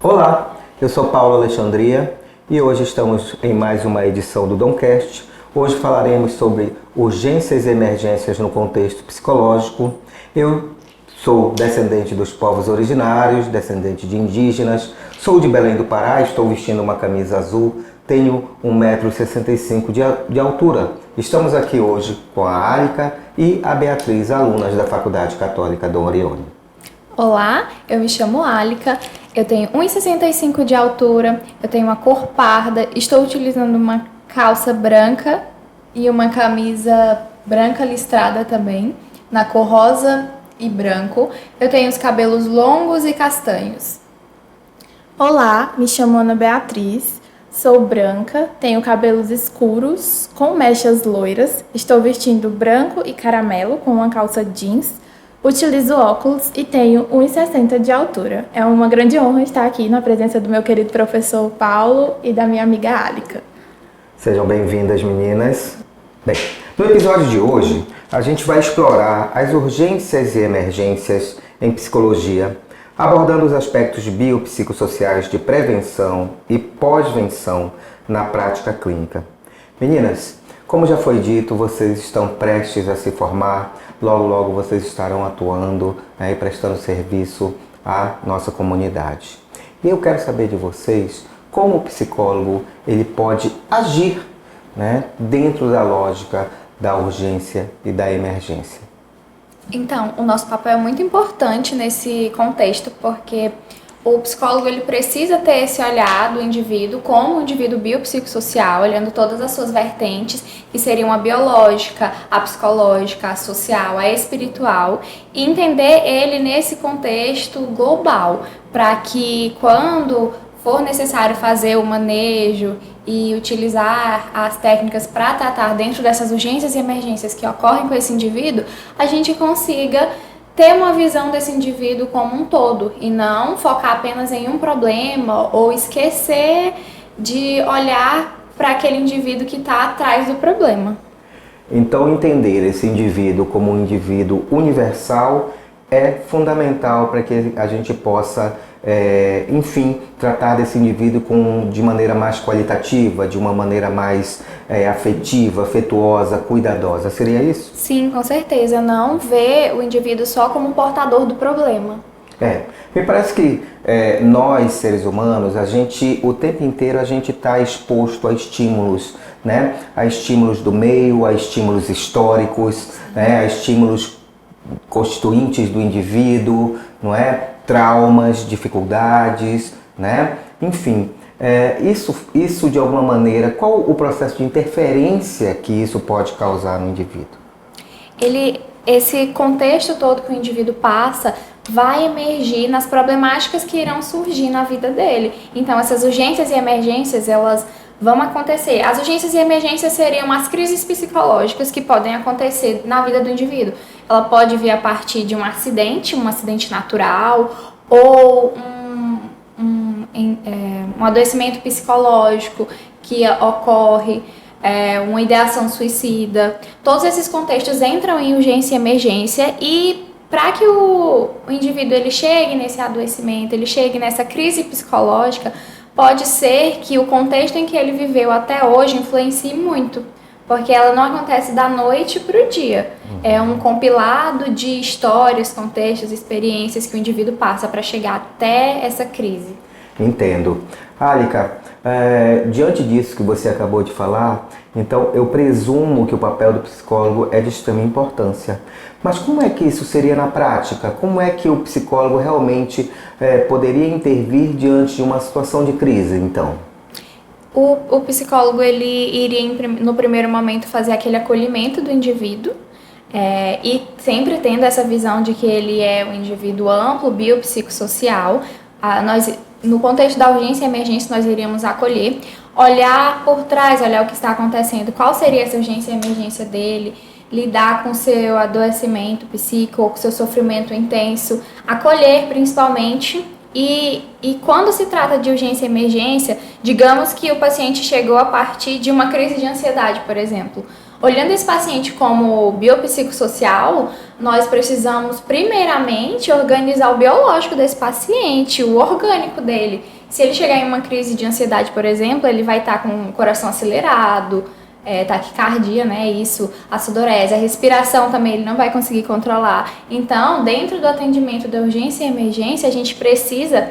Olá, eu sou Paulo Alexandria e hoje estamos em mais uma edição do Domcast. Hoje falaremos sobre urgências e emergências no contexto psicológico. Eu sou descendente dos povos originários, descendente de indígenas, sou de Belém do Pará, estou vestindo uma camisa azul, tenho 1,65 m de altura. Estamos aqui hoje com a Alica e a Beatriz, alunas da Faculdade Católica Dom Orione. Olá, eu me chamo Alica, eu tenho 1,65 m de altura, eu tenho uma cor parda, estou utilizando uma calça branca e uma camisa branca listrada também, na cor rosa e branco. Eu tenho os cabelos longos e castanhos. Olá, me chamo Ana Beatriz, sou branca, tenho cabelos escuros com mechas loiras, estou vestindo branco e caramelo com uma calça jeans, utilizo óculos e tenho 1,60 m de altura. É uma grande honra estar aqui na presença do meu querido professor Paulo e da minha amiga Alica. Sejam bem-vindas, meninas. Bem, no episódio de hoje, a gente vai explorar as urgências e emergências em psicologia, abordando os aspectos biopsicossociais de prevenção e pós-venção na prática clínica. Meninas, como já foi dito, vocês estão prestes a se formar, logo vocês estarão atuando e prestando serviço à nossa comunidade. E eu quero saber de vocês como o psicólogo ele pode agir, dentro da lógica da urgência e da emergência. Então, o nosso papel é muito importante nesse contexto, porque o psicólogo ele precisa ter esse olhar do indivíduo como um indivíduo biopsicossocial, olhando todas as suas vertentes, que seriam a biológica, a psicológica, a social, a espiritual, e entender ele nesse contexto global, para que quando for necessário fazer o manejo e utilizar as técnicas para tratar dentro dessas urgências e emergências que ocorrem com esse indivíduo, a gente consiga ter uma visão desse indivíduo como um todo e não focar apenas em um problema ou esquecer de olhar para aquele indivíduo que está atrás do problema. Então, entender esse indivíduo como um indivíduo universal é fundamental para que a gente possa, tratar desse indivíduo de maneira mais qualitativa, de uma maneira mais afetiva, afetuosa, cuidadosa. Seria isso? Sim, com certeza. Não ver o indivíduo só como um portador do problema. Me parece que nós, seres humanos, o tempo inteiro a gente está exposto a estímulos, a estímulos do meio, a estímulos históricos, a estímulos constituintes do indivíduo, traumas, dificuldades, enfim, isso de alguma maneira, qual o processo de interferência que isso pode causar no indivíduo? Esse contexto todo que o indivíduo passa vai emergir nas problemáticas que irão surgir na vida dele. Então, essas urgências e emergências, elas vão acontecer. As urgências e emergências seriam as crises psicológicas que podem acontecer na vida do indivíduo. Ela pode vir a partir de um acidente natural, ou um adoecimento psicológico que ocorre, uma ideação suicida. Todos esses contextos entram em urgência e emergência, e para que o indivíduo ele chegue nesse adoecimento, ele chegue nessa crise psicológica, pode ser que o contexto em que ele viveu até hoje influencie muito, porque ela não acontece da noite para o dia. É um compilado de histórias, contextos, experiências que o indivíduo passa para chegar até essa crise. Entendo. Alica, diante disso que você acabou de falar, então eu presumo que o papel do psicólogo é de extrema importância. Mas como é que isso seria na prática? Como é que o psicólogo realmente poderia intervir diante de uma situação de crise, então? O psicólogo ele iria, no primeiro momento, fazer aquele acolhimento do indivíduo, e sempre tendo essa visão de que ele é um indivíduo amplo, biopsicossocial. No contexto da urgência e emergência, nós iríamos acolher, olhar por trás, olhar o que está acontecendo, qual seria essa urgência e emergência dele, lidar com o seu adoecimento psíquico, com o seu sofrimento intenso, acolher principalmente. E quando se trata de urgência e emergência, digamos que o paciente chegou a partir de uma crise de ansiedade, por exemplo, Olhando esse paciente como biopsicossocial, nós precisamos primeiramente organizar o biológico desse paciente, o orgânico dele. Se ele chegar em uma crise de ansiedade, por exemplo, ele vai estar com o coração acelerado, taquicardia, né? Isso, a sudorese, a respiração também ele não vai conseguir controlar. Então, dentro do atendimento da urgência e emergência, a gente precisa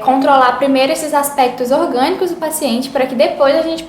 controlar primeiro esses aspectos orgânicos do paciente para que depois a gente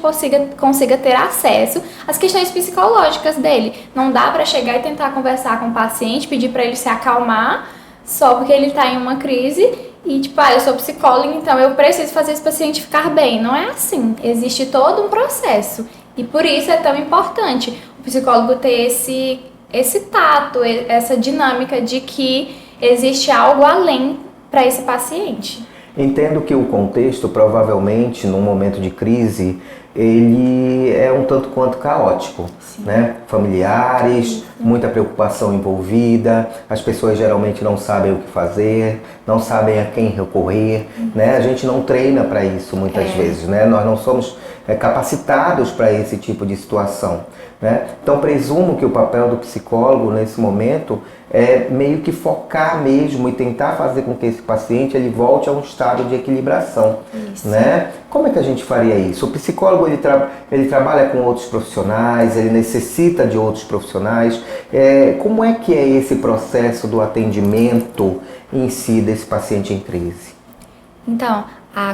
consiga ter acesso às questões psicológicas dele. Não dá para chegar e tentar conversar com o paciente, pedir para ele se acalmar só porque ele está em uma crise e tipo, eu sou psicóloga, então eu preciso fazer esse paciente ficar bem. Não é assim, existe todo um processo e por isso é tão importante o psicólogo ter esse tato, essa dinâmica de que existe algo além para esse paciente. Entendo que o contexto, provavelmente, num momento de crise, ele é um tanto quanto caótico, né? Familiares, muita preocupação envolvida, as pessoas geralmente não sabem o que fazer, não sabem a quem recorrer, né? A gente não treina para isso muitas vezes, né? Nós não somos capacitados para esse tipo de situação, né? Então presumo que o papel do psicólogo nesse momento é meio que focar mesmo e tentar fazer com que esse paciente ele volte a um estado de equilibração, né? Como é que a gente faria isso? O psicólogo ele trabalha com outros profissionais, ele necessita de outros profissionais. Como é que é esse processo do atendimento em si desse paciente em crise? Então,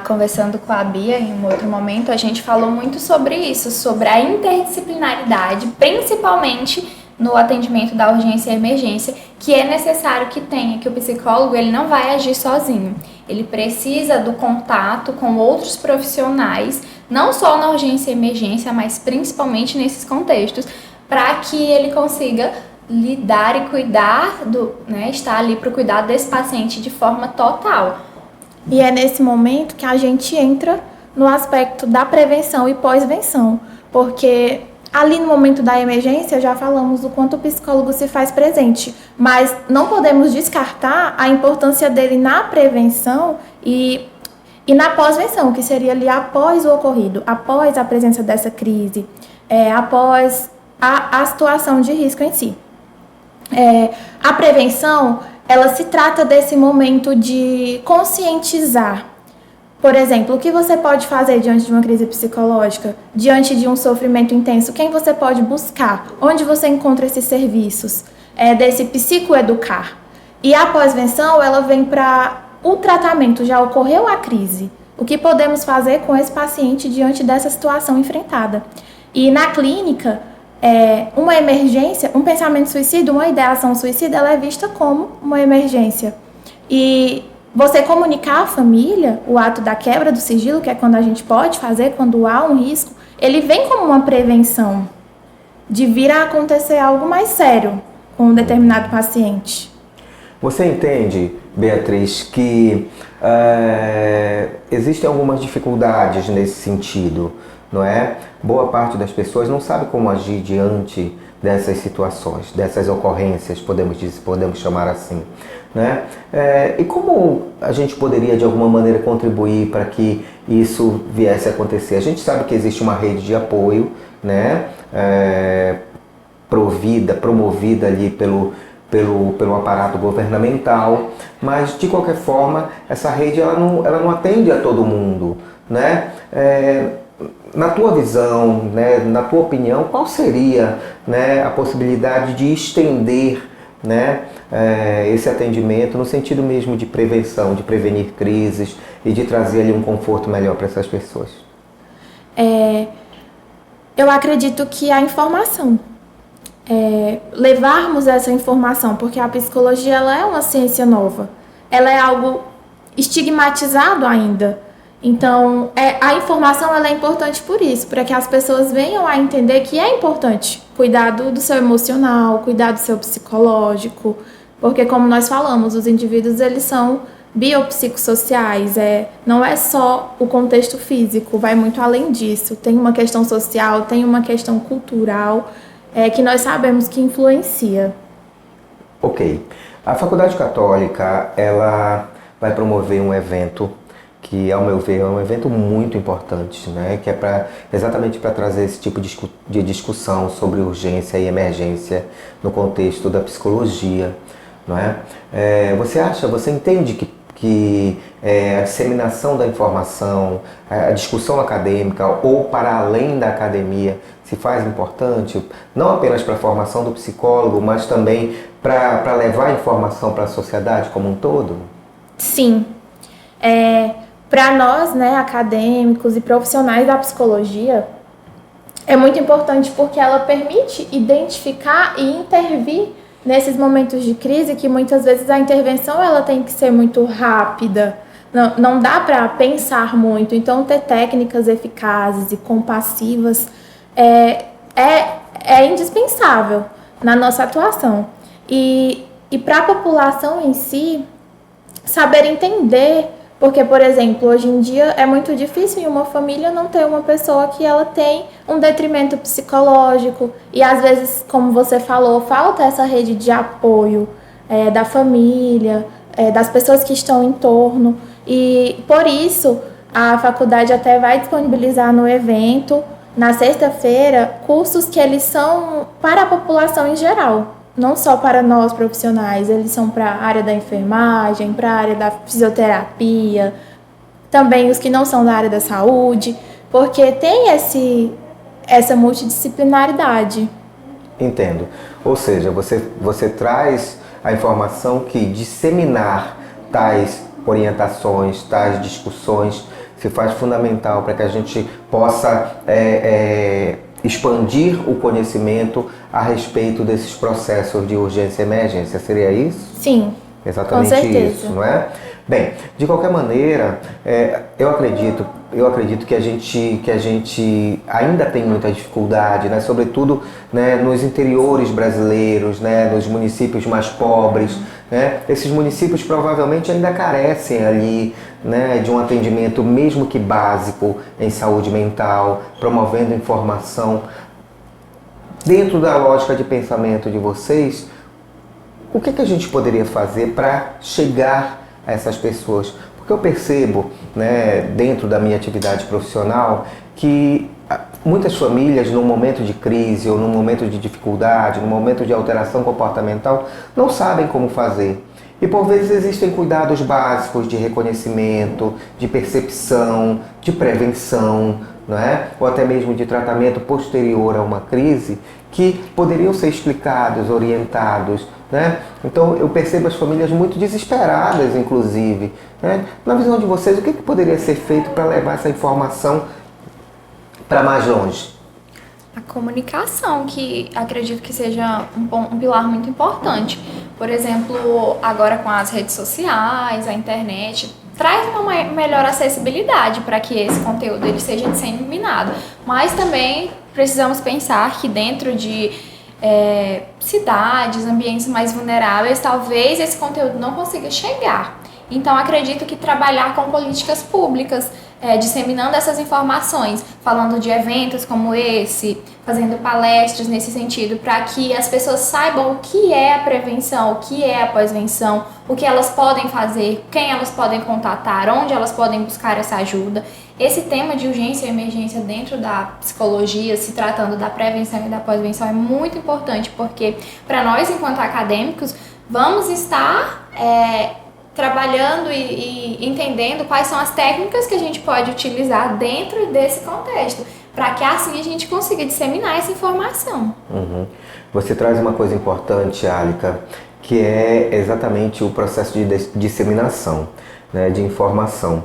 conversando com a Bia em um outro momento, a gente falou muito sobre isso, sobre a interdisciplinaridade, principalmente no atendimento da urgência e emergência, que é necessário que tenha, que o psicólogo ele não vai agir sozinho. Ele precisa do contato com outros profissionais, não só na urgência e emergência, mas principalmente nesses contextos, para que ele consiga lidar e cuidar estar ali para o cuidado desse paciente de forma total. E é nesse momento que a gente entra no aspecto da prevenção e pós-venção, porque ali no momento da emergência já falamos o quanto o psicólogo se faz presente, mas não podemos descartar a importância dele na prevenção e na pós-venção, que seria ali após o ocorrido, após a presença dessa crise, após a situação de risco em si. A prevenção, ela se trata desse momento de conscientizar. Por exemplo, o que você pode fazer diante de uma crise psicológica, diante de um sofrimento intenso? Quem você pode buscar? Onde você encontra esses serviços? Desse psicoeducar. E a pós-venção, ela vem para o tratamento. Já ocorreu a crise. O que podemos fazer com esse paciente diante dessa situação enfrentada? E na clínica, uma emergência, um pensamento suicida, uma ideação suicida, ela é vista como uma emergência. E você comunicar à família o ato da quebra do sigilo, que é quando a gente pode fazer, quando há um risco, ele vem como uma prevenção de vir a acontecer algo mais sério com um determinado paciente. Você entende, Beatriz, que existem algumas dificuldades nesse sentido, não é? Boa parte das pessoas não sabe como agir diante dessas situações, dessas ocorrências, podemos chamar assim, né? E como a gente poderia de alguma maneira contribuir para que isso viesse a acontecer? A gente sabe que existe uma rede de apoio, né? Promovida ali pelo aparato governamental, mas de qualquer forma essa rede ela não atende a todo mundo, né? Na tua visão, né, na tua opinião, qual seria, né, a possibilidade de estender, né, esse atendimento no sentido mesmo de prevenção, de prevenir crises e de trazer ali um conforto melhor para essas pessoas? Eu acredito que a informação, levarmos essa informação, porque a psicologia ela é uma ciência nova, ela é algo estigmatizado ainda. Então, a informação ela é importante por isso, para que as pessoas venham a entender que é importante cuidar do seu emocional, cuidar do seu psicológico, porque como nós falamos, os indivíduos eles são biopsicossociais, não é só o contexto físico, vai muito além disso, tem uma questão social, tem uma questão cultural, que nós sabemos que influencia. Ok. A Faculdade Católica, ela vai promover um evento que, ao meu ver, é um evento muito importante, né? Que é exatamente para trazer esse tipo de discussão sobre urgência e emergência no contexto da psicologia, não é? Você entende que a disseminação da informação, a discussão acadêmica ou para além da academia se faz importante, não apenas para a formação do psicólogo, mas também para levar a informação para a sociedade como um todo? Sim. Para nós, né, acadêmicos e profissionais da psicologia, é muito importante porque ela permite identificar e intervir nesses momentos de crise, que muitas vezes a intervenção ela tem que ser muito rápida, não dá para pensar muito. Então, ter técnicas eficazes e compassivas é indispensável na nossa atuação. E para a população em si, saber entender. Porque, por exemplo, hoje em dia é muito difícil em uma família não ter uma pessoa que ela tem um detrimento psicológico e, às vezes, como você falou, falta essa rede de apoio da família, das pessoas que estão em torno. E, por isso, a faculdade até vai disponibilizar no evento, na sexta-feira, cursos que eles são para a população em geral. Não só para nós profissionais, eles são para a área da enfermagem, para a área da fisioterapia, também os que não são da área da saúde, porque tem essa multidisciplinaridade. Entendo. Ou seja, você traz a informação que disseminar tais orientações, tais discussões, se faz fundamental para que a gente possa expandir o conhecimento a respeito desses processos de urgência e emergência. Seria isso? Sim, exatamente, com certeza. Isso, não é? Bem, de qualquer maneira, eu acredito que a gente ainda tem muita dificuldade, né? Sobretudo, né, nos interiores brasileiros, né, nos municípios mais pobres, né? Esses municípios provavelmente ainda carecem ali, né, de um atendimento mesmo que básico em saúde mental, promovendo informação. Dentro da lógica de pensamento de vocês, o que a gente poderia fazer para chegar a essas pessoas? Porque eu percebo, né, dentro da minha atividade profissional, que muitas famílias, num momento de crise ou num momento de dificuldade, num momento de alteração comportamental, não sabem como fazer. E por vezes existem cuidados básicos de reconhecimento, de percepção, de prevenção, não é? Ou até mesmo de tratamento posterior a uma crise, que poderiam ser explicados, orientados, né? Então eu percebo as famílias muito desesperadas, inclusive, né? Na visão de vocês, o que poderia ser feito para levar essa informação para mais longe? A comunicação, que acredito que seja um pilar muito importante. Por exemplo, agora com as redes sociais, a internet, traz uma melhor acessibilidade para que esse conteúdo ele seja disseminado. Mas também precisamos pensar que dentro de cidades, ambientes mais vulneráveis, talvez esse conteúdo não consiga chegar. Então, acredito que trabalhar com políticas públicas, disseminando essas informações, falando de eventos como esse, fazendo palestras nesse sentido, para que as pessoas saibam o que é a prevenção, o que é a pós-venção, o que elas podem fazer, quem elas podem contatar, onde elas podem buscar essa ajuda. Esse tema de urgência e emergência dentro da psicologia, se tratando da prevenção e da pós-venção, é muito importante, porque para nós, enquanto acadêmicos, vamos estar trabalhando e entendendo quais são as técnicas que a gente pode utilizar dentro desse contexto, para que assim a gente consiga disseminar essa informação. Uhum. Você traz uma coisa importante, Alica, que é exatamente o processo de disseminação, né, de informação.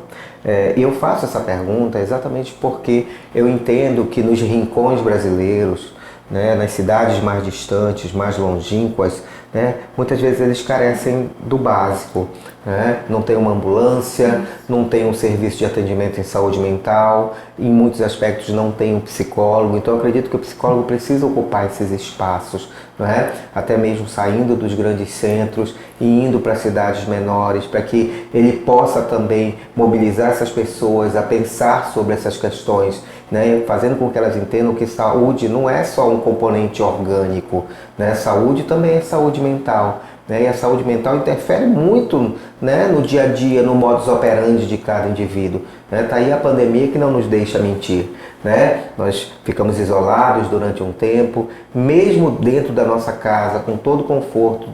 E eu faço essa pergunta exatamente porque eu entendo que nos rincões brasileiros, né, nas cidades mais distantes, mais longínquas, né, muitas vezes eles carecem do básico, né? Não tem uma ambulância, não tem um serviço de atendimento em saúde mental, em muitos aspectos não tem um psicólogo. Então eu acredito que o psicólogo precisa ocupar esses espaços, não é? Até mesmo saindo dos grandes centros e indo para cidades menores, para que ele possa também mobilizar essas pessoas a pensar sobre essas questões, né? Fazendo com que elas entendam que saúde não é só um componente orgânico, né? Saúde também é saúde mental. Né? E a saúde mental interfere muito, né, no dia a dia, no modus operandi de cada indivíduo. Né? Tá aí a pandemia que não nos deixa mentir. Né? Nós ficamos isolados durante um tempo, mesmo dentro da nossa casa, com todo o conforto,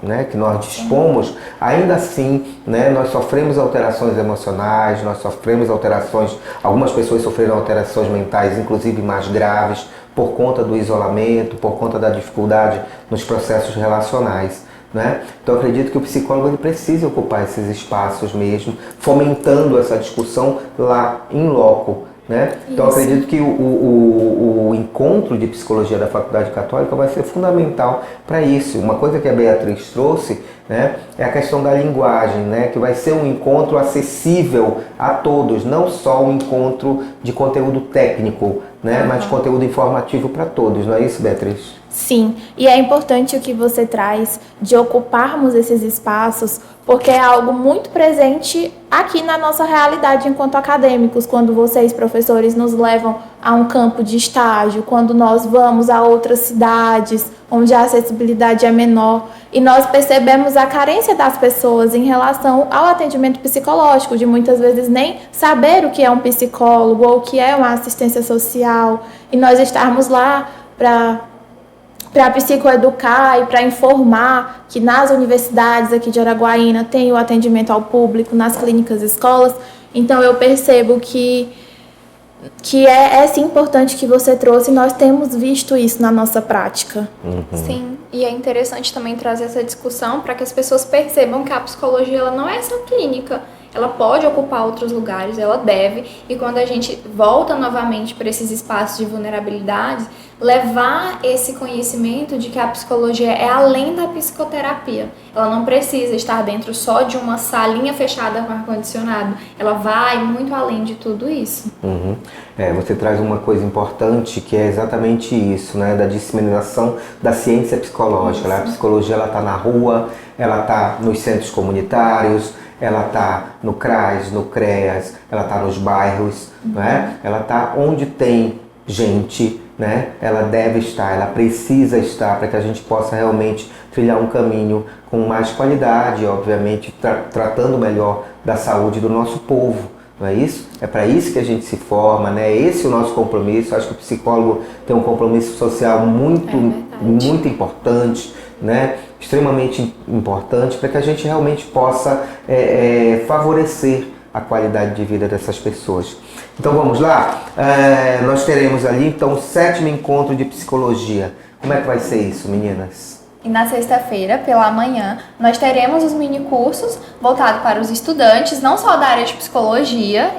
né, que nós dispomos, ainda assim, né, nós sofremos alterações emocionais, nós sofremos alterações, algumas pessoas sofreram alterações mentais, inclusive mais graves, por conta do isolamento, por conta da dificuldade nos processos relacionais. Né? Então eu acredito que o psicólogo ele precisa ocupar esses espaços mesmo, fomentando essa discussão lá em loco. Né? Então eu acredito que o encontro de psicologia da Faculdade Católica vai ser fundamental para isso. Uma coisa que a Beatriz trouxe, né, é a questão da linguagem, né, que vai ser um encontro acessível a todos, não só um encontro de conteúdo técnico, né, mas de conteúdo informativo para todos, não é isso, Beatriz? Sim, e é importante o que você traz de ocuparmos esses espaços, porque é algo muito presente aqui na nossa realidade enquanto acadêmicos, quando vocês, professores, nos levam a um campo de estágio, quando nós vamos a outras cidades onde a acessibilidade é menor, e nós percebemos a carência das pessoas em relação ao atendimento psicológico, de muitas vezes nem saber o que é um psicólogo ou o que é uma assistência social, e nós estarmos lá para psicoeducar e para informar que nas universidades aqui de Araguaína tem o atendimento ao público, nas clínicas e escolas. Então eu percebo que é sim importante que você trouxe, e nós temos visto isso na nossa prática. Sim, e é interessante também trazer essa discussão para que as pessoas percebam que a psicologia ela não é só clínica. Ela pode ocupar outros lugares, ela deve, e quando a gente volta novamente para esses espaços de vulnerabilidade, levar esse conhecimento de que a psicologia é além da psicoterapia. Ela não precisa estar dentro só de uma salinha fechada com ar-condicionado, ela vai muito além de tudo isso. Você traz uma coisa importante que é exatamente isso, né, da disseminação da ciência psicológica. A psicologia está na rua, ela está nos centros comunitários, ela está no CRAS, no CREAS, ela está nos bairros, né? Ela está onde tem gente, né? Ela deve estar, ela precisa estar para que a gente possa realmente trilhar um caminho com mais qualidade, obviamente tratando melhor da saúde do nosso povo. Não é isso? É para isso que a gente se forma, né? Esse é o nosso compromisso. Acho que o psicólogo tem um compromisso social muito importante, né? Extremamente importante para que a gente realmente possa favorecer a qualidade de vida dessas pessoas. Então vamos lá? Nós teremos ali então o 7º encontro de psicologia. Como é que vai ser isso, meninas? E na sexta-feira, pela manhã, nós teremos os mini-cursos voltados para os estudantes, não só da área de psicologia,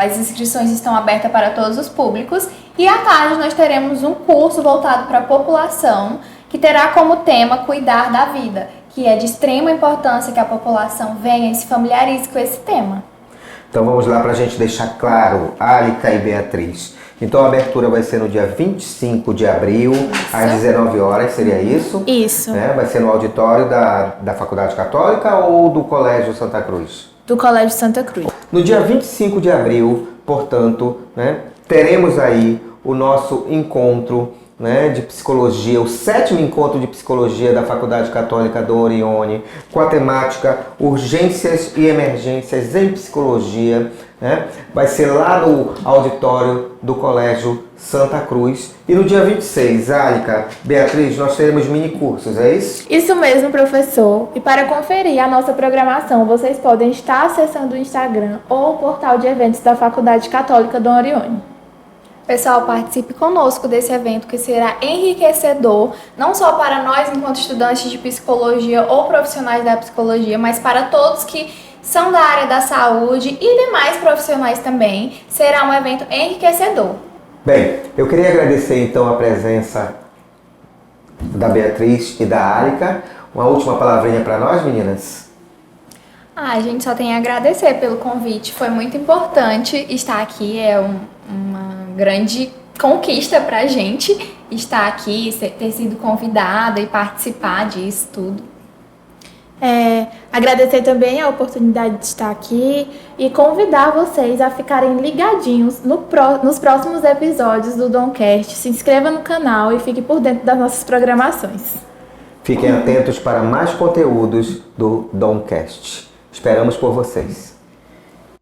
as inscrições estão abertas para todos os públicos, e à tarde nós teremos um curso voltado para a população, que terá como tema Cuidar da Vida, que é de extrema importância que a população venha e se familiarize com esse tema. Então vamos lá para a gente deixar claro, Alica e Beatriz. Então a abertura vai ser no dia 25 de abril, às 19 horas, seria isso? Isso. Né? Vai ser no auditório da Faculdade Católica ou do Colégio Santa Cruz? Do Colégio Santa Cruz. No dia 25 de abril, portanto, né, teremos aí o nosso encontro, né, de psicologia, o 7º encontro de psicologia da Faculdade Católica do Orione, com a temática Urgências e Emergências em Psicologia, né? Vai ser lá no auditório do Colégio Santa Cruz. E no dia 26, Alica, Beatriz, nós teremos mini cursos, é isso? Isso mesmo, professor. E para conferir a nossa programação, vocês podem estar acessando o Instagram ou o portal de eventos da Faculdade Católica do Orione. Pessoal, participe conosco desse evento que será enriquecedor, não só para nós enquanto estudantes de psicologia ou profissionais da psicologia, mas para todos que são da área da saúde e demais profissionais também. Será um evento enriquecedor. Bem, eu queria agradecer então a presença da Beatriz e da Alica. Uma última palavrinha para nós, meninas? A gente só tem a agradecer pelo convite, foi muito importante estar aqui, é uma grande conquista pra gente estar aqui, ter sido convidada e participar disso tudo. Agradecer também a oportunidade de estar aqui e convidar vocês a ficarem ligadinhos nos próximos episódios do Domcast. Se inscreva no canal e fique por dentro das nossas programações. Fiquem atentos para mais conteúdos do Domcast. Esperamos por vocês.